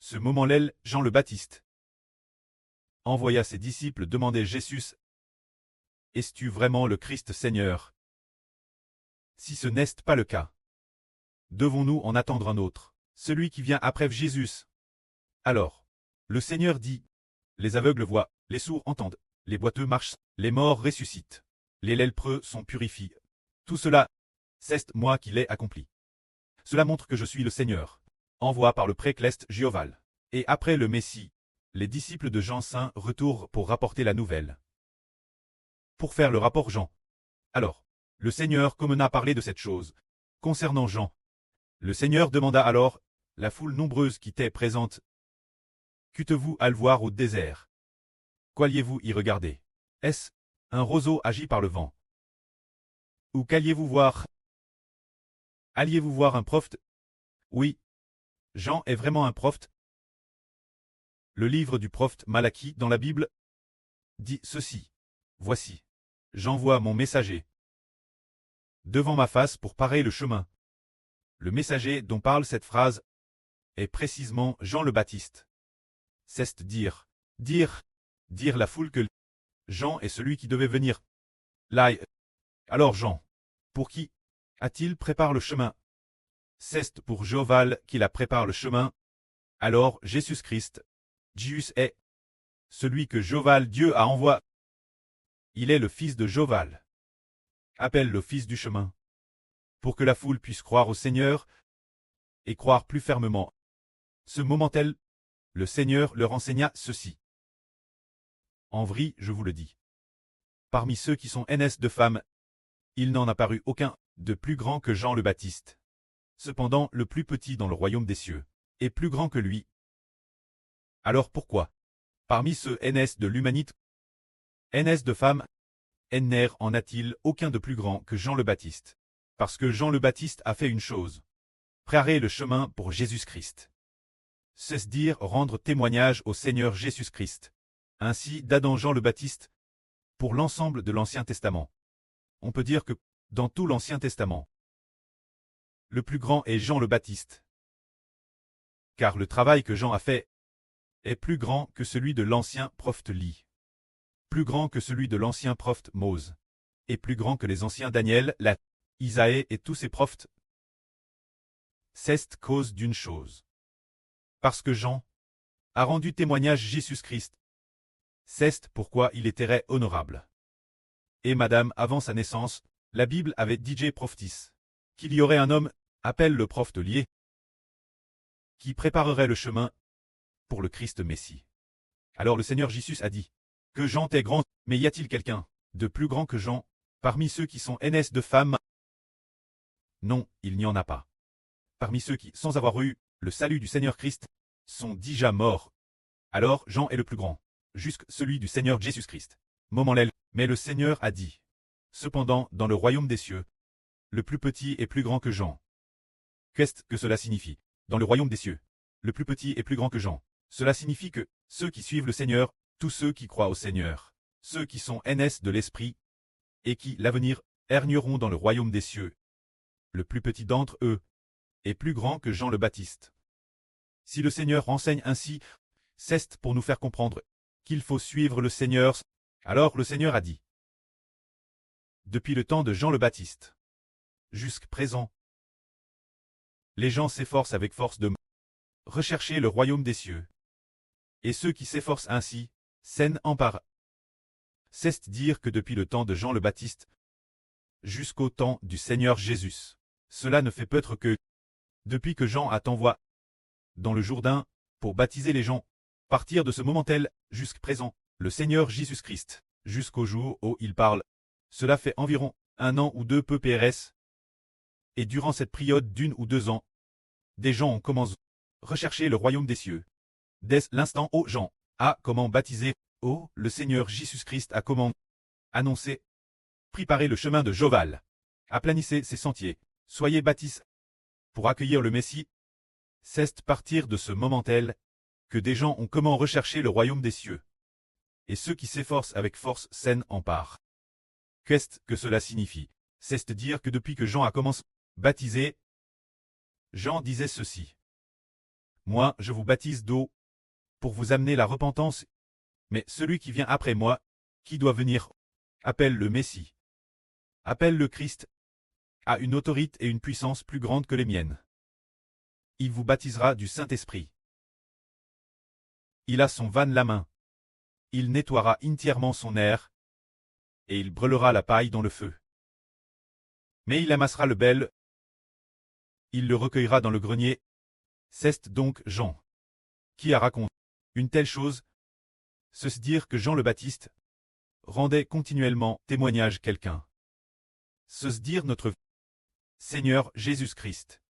ce moment-là, Jean le Baptiste envoya ses disciples demander Jésus, « Es-tu vraiment le Christ Seigneur? Si ce n'est pas le cas, devons-nous en attendre un autre, celui qui vient après Jésus ?» Alors, le Seigneur dit, « Les aveugles voient, les sourds entendent, les boiteux marchent, les morts ressuscitent, les lépreux sont purifiés. Tout cela, c'est moi qui l'ai accompli. Cela montre que je suis le Seigneur, envoie par le précleste Jéhoval. » Et après le Messie, les disciples de Jean Saint retournent pour rapporter la nouvelle. Pour faire le rapport Jean. Alors, le Seigneur commença parler de cette chose. Concernant Jean, le Seigneur demanda alors, la foule nombreuse qui était présente, « Qu'êtes-vous à le voir au désert? Qu'alliez-vous y regarder? Est-ce un roseau agi par le vent? Ou qu'alliez-vous voir? Alliez-vous voir un prophète? Oui, Jean est vraiment un prophète. Le livre du prophète Malachie dans la Bible dit ceci. Voici, j'envoie mon messager devant ma face pour parer le chemin. Le messager dont parle cette phrase est précisément Jean le Baptiste. C'est dire la foule que Jean est celui qui devait venir. Là, alors Jean, pour qui a-t-il préparé le chemin? C'est pour Joval qu'il a préparé le chemin. Alors Jésus-Christ, Jésus est celui que Joval Dieu a envoyé. Il est le fils de Joval. Appelle le fils du chemin. Pour que la foule puisse croire au Seigneur et croire plus fermement. Ce moment-là, le Seigneur leur enseigna ceci. En vrai, je vous le dis. Parmi ceux qui sont nés de femmes, il n'en a paru aucun de plus grand que Jean le Baptiste. Cependant, le plus petit dans le royaume des cieux est plus grand que lui. Alors pourquoi, parmi ceux nés de l'humanité, nés de femmes, en a-t-il aucun de plus grand que Jean le Baptiste? Parce que Jean le Baptiste a fait une chose. Préparer le chemin pour Jésus-Christ. C'est dire rendre témoignage au Seigneur Jésus-Christ. Ainsi d'Adam Jean le Baptiste, pour l'ensemble de l'Ancien Testament. On peut dire que, dans tout l'Ancien Testament, le plus grand est Jean le Baptiste. Car le travail que Jean a fait est plus grand que celui de l'ancien prophète Lie, plus grand que celui de l'ancien prophète Mose, et plus grand que les anciens Daniel, Isaïe et tous ces prophètes. C'est cause d'une chose. Parce que Jean a rendu témoignage Jésus-Christ. C'est pourquoi il était honorable. Et madame, avant sa naissance, la Bible avait dit prophétisse qu'il y aurait un homme, appelle le prophète Lié, qui préparerait le chemin pour le Christ Messie. Alors le Seigneur Jésus a dit, que Jean est grand, mais y a-t-il quelqu'un de plus grand que Jean, parmi ceux qui sont nés de femmes? Non, il n'y en a pas. Parmi ceux qui, sans avoir eu le salut du Seigneur Christ, sont déjà morts. Alors Jean est le plus grand, jusque celui du Seigneur Jésus-Christ. Moment-là, mais le Seigneur a dit. Cependant, dans le royaume des cieux, le plus petit est plus grand que Jean. Qu'est-ce que cela signifie? Dans le royaume des cieux, le plus petit est plus grand que Jean. Cela signifie que ceux qui suivent le Seigneur, tous ceux qui croient au Seigneur, ceux qui sont nés de l'Esprit, et qui, l'avenir, régneront dans le royaume des cieux. Le plus petit d'entre eux est plus grand que Jean le Baptiste. Si le Seigneur renseigne ainsi, c'est pour nous faire comprendre qu'il faut suivre le Seigneur. Alors le Seigneur a dit, depuis le temps de Jean le Baptiste jusqu'à présent, les gens s'efforcent avec force de rechercher le royaume des cieux. Et ceux qui s'efforcent ainsi, s'en emparent. C'est dire que depuis le temps de Jean le Baptiste jusqu'au temps du Seigneur Jésus, cela ne fait peut-être que, depuis que Jean a envoyé dans le Jourdain pour baptiser les gens, partir de ce moment-là jusqu'à présent, le Seigneur Jésus-Christ, jusqu'au jour où il parle, cela fait environ 1 an ou 2 peu PRS. Et durant cette période d'1 ou 2 ans, des gens ont commencé à rechercher le royaume des cieux. Dès l'instant où Jean a comment baptiser, où le Seigneur Jésus-Christ a comment annoncé, préparez le chemin de Joval, aplanissez ses sentiers, soyez baptisés pour accueillir le Messie. C'est partir de ce moment-là que des gens ont comment rechercher le royaume des cieux. Et ceux qui s'efforcent avec force s'en emparent. Qu'est-ce que cela signifie? C'est dire que depuis que Jean a commencé à baptiser, Jean disait ceci. Moi, je vous baptise d'eau pour vous amener la repentance, mais celui qui vient après moi, qui doit venir, appelle le Messie, appelle le Christ, a une autorité et une puissance plus grandes que les miennes. Il vous baptisera du Saint-Esprit. Il a son vanne la main. Il nettoiera entièrement son air, et il brûlera la paille dans le feu. Mais il amassera le bel, il le recueillera dans le grenier. C'est donc Jean qui a raconté une telle chose, se dire que Jean le Baptiste rendait continuellement témoignage quelqu'un. Se dire notre Seigneur Jésus-Christ.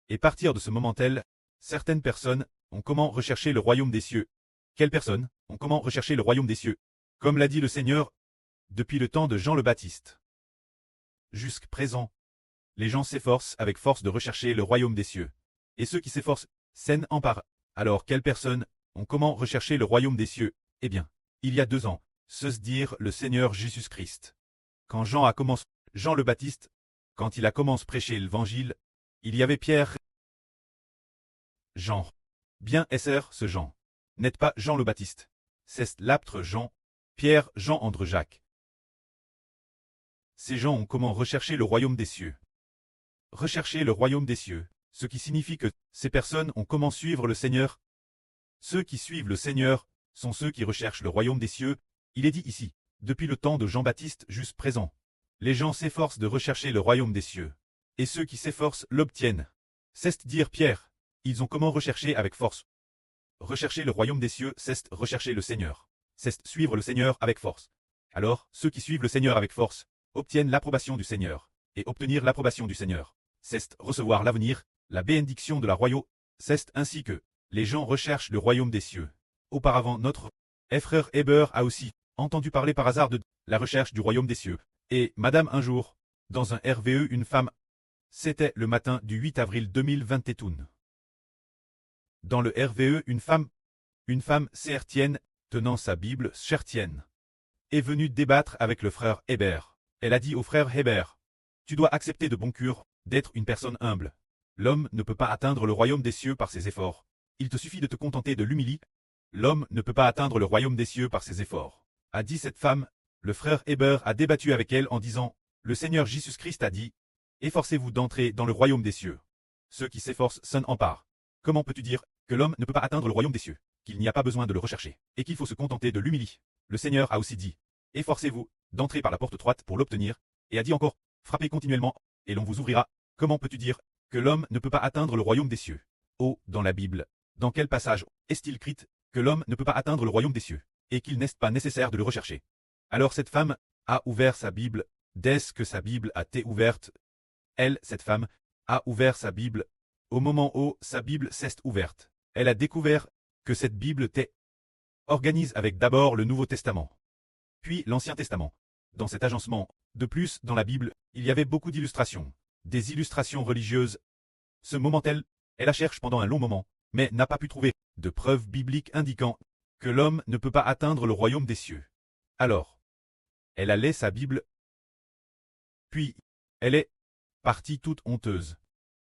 Et partir de ce moment-tel, certaines personnes ont comment rechercher le royaume des cieux. Quelles personnes ont comment rechercher le royaume des cieux? Comme l'a dit le Seigneur, depuis le temps de Jean le Baptiste. Jusqu'à présent, les gens s'efforcent avec force de rechercher le royaume des cieux. Et ceux qui s'efforcent s'en emparent. Alors quelles personnes ont comment rechercher le royaume des cieux? Eh bien, il y a 2 ans, se dire le Seigneur Jésus-Christ. Quand Jean a commencé, Jean le Baptiste, quand il a commencé prêcher l'évangile, il y avait Pierre, Jean. Bien SR ce Jean. N'est pas Jean le Baptiste. C'est l'aptre Jean, Pierre, Jean André Jacques. Ces gens ont comment rechercher le royaume des cieux. Rechercher le royaume des cieux, ce qui signifie que ces personnes ont comment suivre le Seigneur. Ceux qui suivent le Seigneur sont ceux qui recherchent le royaume des cieux. Il est dit ici, depuis le temps de Jean-Baptiste jusqu'à présent. Les gens s'efforcent de rechercher le royaume des cieux. Et ceux qui s'efforcent l'obtiennent. C'est dire Pierre. Ils ont comment rechercher avec force. Rechercher le royaume des cieux, c'est rechercher le Seigneur. C'est suivre le Seigneur avec force. Alors, ceux qui suivent le Seigneur avec force, obtiennent l'approbation du Seigneur. Et obtenir l'approbation du Seigneur, c'est recevoir l'avenir, la bénédiction de la royauté. C'est ainsi que les gens recherchent le royaume des cieux. Auparavant, notre frère Heber a aussi entendu parler par hasard de la recherche du royaume des cieux. Et, madame, un jour, dans un RVE, une femme, c'était le matin du 8 avril 2021. Dans le RVE, une femme certienne, tenant sa Bible chertienne, est venue débattre avec le frère Heber. Elle a dit au frère Heber, tu dois accepter de bon cœur d'être une personne humble. L'homme ne peut pas atteindre le royaume des cieux par ses efforts. Il te suffit de te contenter de l'humilier. L'homme ne peut pas atteindre le royaume des cieux par ses efforts. A dit cette femme, le frère Heber a débattu avec elle en disant, le Seigneur Jésus-Christ a dit, efforcez-vous d'entrer dans le royaume des cieux. Ceux qui s'efforcent s'en emparent. Comment peux-tu dire que l'homme ne peut pas atteindre le royaume des cieux, qu'il n'y a pas besoin de le rechercher, et qu'il faut se contenter de l'humilier? Le Seigneur a aussi dit, efforcez-vous d'entrer par la porte étroite pour l'obtenir, et a dit encore, frappez continuellement, et l'on vous ouvrira. Comment peux-tu dire que l'homme ne peut pas atteindre le royaume des cieux? Oh, dans la Bible, dans quel passage est-il écrit que l'homme ne peut pas atteindre le royaume des cieux, et qu'il n'est pas nécessaire de le rechercher? Alors cette femme a ouvert sa Bible, dès que sa Bible a été ouverte. Elle, cette femme, a ouvert sa Bible. Au moment où sa Bible s'est ouverte, elle a découvert que cette Bible était organise avec d'abord le Nouveau Testament, puis l'Ancien Testament. Dans cet agencement, de plus, dans la Bible, il y avait beaucoup d'illustrations, des illustrations religieuses. Ce moment-elle, elle la cherche pendant un long moment, mais n'a pas pu trouver de preuves bibliques indiquant que l'homme ne peut pas atteindre le royaume des cieux. Alors, elle a lu sa Bible, puis elle est partie toute honteuse.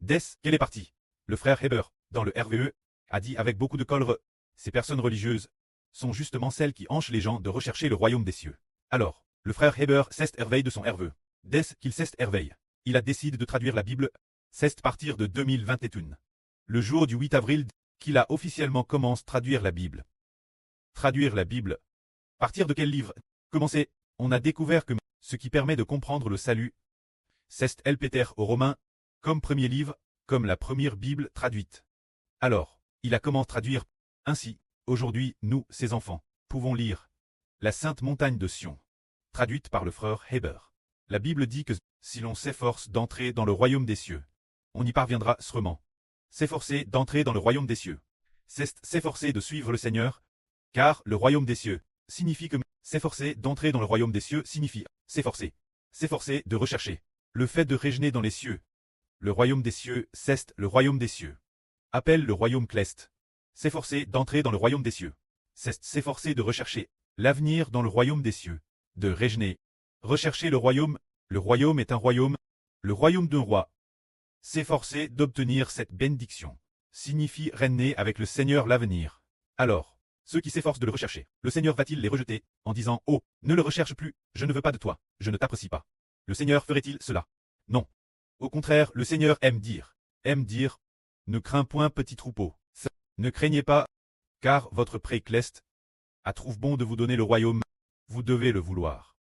Dès qu'elle est partie, le frère Heber, dans le RVE, a dit avec beaucoup de colère, ces personnes religieuses sont justement celles qui empêchent les gens de rechercher le royaume des cieux. Alors, le frère Heber s'éveille de son RVE. Dès qu'il s'éveille, il a décidé de traduire la Bible, c'est partir de 2021. Le jour du 8 avril, qu'il a officiellement commencé à traduire la Bible. Traduire la Bible. Partir de quel livre? Commencer, on a découvert que ce qui permet de comprendre le salut, c'est El Peter aux Romains, comme premier livre, comme la première Bible traduite. Alors, il a commencé à traduire. Ainsi, aujourd'hui, nous, ses enfants, pouvons lire la Sainte Montagne de Sion, traduite par le frère Heber. La Bible dit que si l'on s'efforce d'entrer dans le royaume des cieux, on y parviendra sûrement. S'efforcer d'entrer dans le royaume des cieux, c'est s'efforcer de suivre le Seigneur, car le royaume des cieux signifie que s'efforcer d'entrer dans le royaume des cieux signifie s'efforcer. S'efforcer de rechercher le fait de régner dans les cieux. Le royaume des cieux, c'est le royaume des cieux. Appelle le royaume céleste. S'efforcer d'entrer dans le royaume des cieux, c'est s'efforcer de rechercher l'avenir dans le royaume des cieux, de régner. Rechercher le royaume est un royaume, le royaume d'un roi. S'efforcer d'obtenir cette bénédiction. signifie régner avec le Seigneur l'avenir. Alors, ceux qui s'efforcent de le rechercher, le Seigneur va-t-il les rejeter, en disant « Oh, ne le recherche plus, je ne veux pas de toi, je ne t'apprécie pas ». Le Seigneur ferait-il cela? Non. Au contraire, le Seigneur aime dire, « Ne crains point petit troupeau, ne craignez pas, car votre précleste trouve bon de vous donner le royaume, vous devez le vouloir.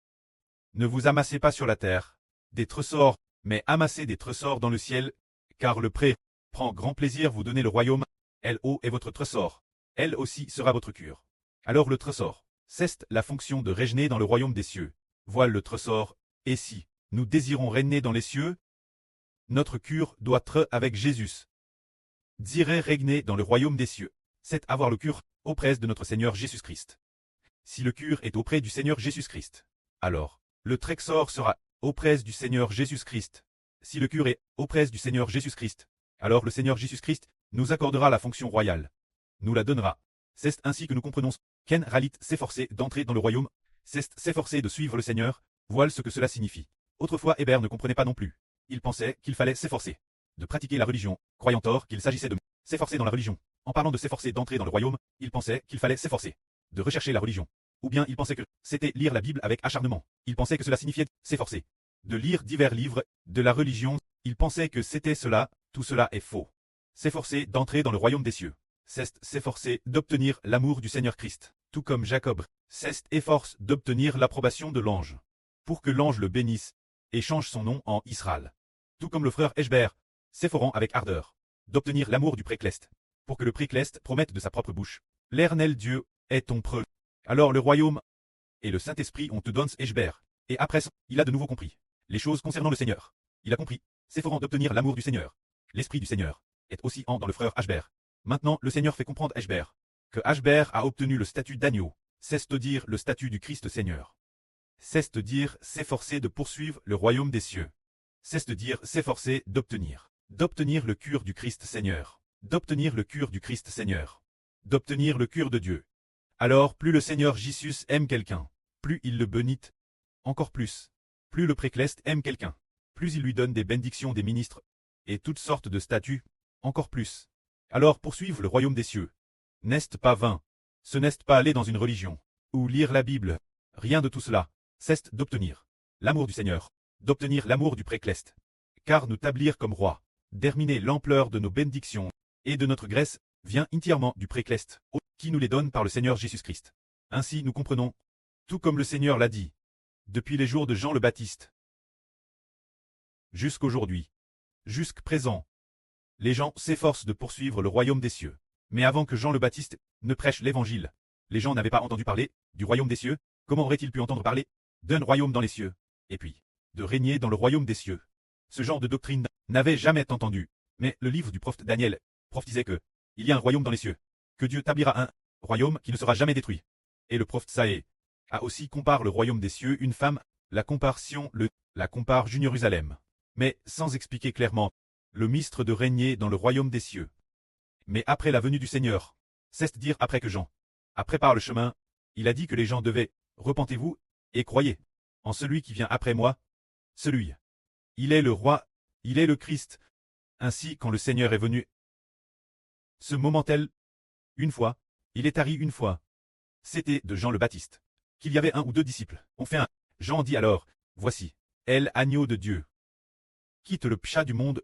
Ne vous amassez pas sur la terre, des trésors, mais amassez des trésors dans le ciel, car le pré prend grand plaisir vous donner le royaume, elle est votre trésor, elle aussi sera votre cure. Alors le trésor, c'est la fonction de régner dans le royaume des cieux. Voilà le trésor, et si nous désirons régner dans les cieux, notre cure doit être avec Jésus. Dirait régner dans le royaume des cieux, c'est avoir le cure auprès de notre Seigneur Jésus-Christ. Si le cure est auprès du Seigneur Jésus-Christ, alors le trésor sera auprès du Seigneur Jésus-Christ. Si le cure est auprès du Seigneur Jésus-Christ, alors le Seigneur Jésus-Christ nous accordera la fonction royale. Nous la donnera. C'est ainsi que nous comprenons qu'en réalité s'efforcer d'entrer dans le royaume, c'est s'efforcer de suivre le Seigneur, voilà ce que cela signifie. Autrefois Hébert ne comprenait pas non plus. Il pensait qu'il fallait s'efforcer de pratiquer la religion, croyant tort qu'il s'agissait de s'efforcer dans la religion. En parlant de s'efforcer d'entrer dans le royaume, il pensait qu'il fallait s'efforcer de rechercher la religion. Ou bien il pensait que c'était lire la Bible avec acharnement. Il pensait que cela signifiait s'efforcer de lire divers livres de la religion. Il pensait que c'était cela, tout cela est faux. S'efforcer d'entrer dans le royaume des cieux, c'est s'efforcer d'obtenir l'amour du Seigneur Christ. Tout comme Jacob, c'est efforce d'obtenir l'approbation de l'ange, pour que l'ange le bénisse et change son nom en Israël. Tout comme le frère Eshbert, s'efforant avec ardeur d'obtenir l'amour du précleste, pour que le précleste promette de sa propre bouche. L'Éternel Dieu est ton preux. Alors le royaume et le Saint-Esprit on te donne Eshbert. Et après ça, il a de nouveau compris les choses concernant le Seigneur. Il a compris, s'efforant d'obtenir l'amour du Seigneur. L'Esprit du Seigneur est aussi en dans le frère Eshbert. Maintenant le Seigneur fait comprendre Eshbert que Eshbert a obtenu le statut d'agneau, c'est-à-dire le statut du Christ Seigneur. C'est-à-dire s'efforcer de poursuivre le royaume des cieux. C'est-à-dire s'efforcer d'obtenir le cure du Christ Seigneur. D'obtenir le cure du Christ Seigneur. D'obtenir le cure de Dieu. Alors plus le Seigneur Jésus aime quelqu'un, plus il le bénit, encore plus. Plus le précleste aime quelqu'un, plus il lui donne des bénédictions des ministres, et toutes sortes de statuts, encore plus. Alors poursuivre le royaume des cieux. N'est pas vain. Ce n'est pas aller dans une religion, ou lire la Bible. Rien de tout cela. C'est d'obtenir l'amour du Seigneur, d'obtenir l'amour du précleste. Car nous établir comme roi, terminer l'ampleur de nos bénédictions, et de notre grâce, vient entièrement du précleste, qui nous les donne par le Seigneur Jésus-Christ. Ainsi nous comprenons, tout comme le Seigneur l'a dit, depuis les jours de Jean le Baptiste, jusqu'aujourd'hui, jusqu'à présent, les gens s'efforcent de poursuivre le royaume des cieux. Mais avant que Jean le Baptiste ne prêche l'évangile, les gens n'avaient pas entendu parler du royaume des cieux. Comment auraient-ils pu entendre parler d'un royaume dans les cieux, et puis de régner dans le royaume des cieux? Ce genre de doctrine n'avait jamais été entendu. Mais le livre du prophète Daniel prophétisait que il y a un royaume dans les cieux, que Dieu établira un royaume qui ne sera jamais détruit. Et le prophète Saé a aussi comparé le royaume des cieux, une femme, la compare Jérusalem, mais sans expliquer clairement le mystre de régner dans le royaume des cieux. Mais après la venue du Seigneur, c'est-à-dire après que Jean a préparé le chemin, il a dit que les gens devaient « Repentez-vous et croyez en celui qui vient après moi, celui. Il est le roi, il est le Christ. » Ainsi quand le Seigneur est venu, ce moment-tel, une fois, il est arrivé une fois. C'était de Jean le Baptiste, qu'il y avait un ou deux disciples. On fait un. Jean dit alors, « Voici, elle agneau de Dieu, quitte le péché du monde. »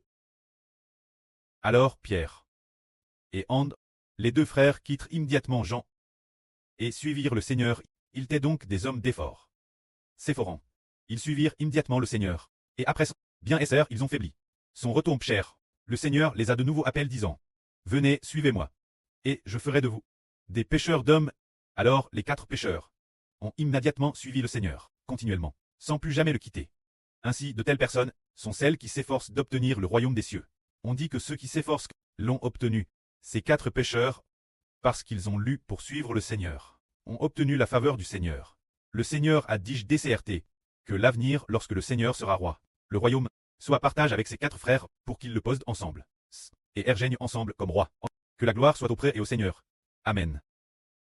Alors Pierre et Anne, les deux frères quittent immédiatement Jean et suivirent le Seigneur. Ils étaient donc des hommes d'effort. S'efforant, ils suivirent immédiatement le Seigneur. Et après ça, bien essayèrent, ils ont faibli. Son retour péchèrent. Le Seigneur les a de nouveau appelés disant, « Venez, suivez-moi, et je ferai de vous des pêcheurs d'hommes. » Alors les 4 pêcheurs ont immédiatement suivi le Seigneur, continuellement, sans plus jamais le quitter. Ainsi de telles personnes sont celles qui s'efforcent d'obtenir le royaume des cieux. On dit que ceux qui s'efforcent l'ont obtenu. Ces 4 pêcheurs, parce qu'ils ont lu pour suivre le Seigneur, ont obtenu la faveur du Seigneur. Le Seigneur a dit DCRT que l'avenir, lorsque le Seigneur sera roi, le royaume, soit partage avec ses 4 frères pour qu'ils le posent ensemble, et règnent ensemble comme roi. Que la gloire soit auprès et au Seigneur. Amen.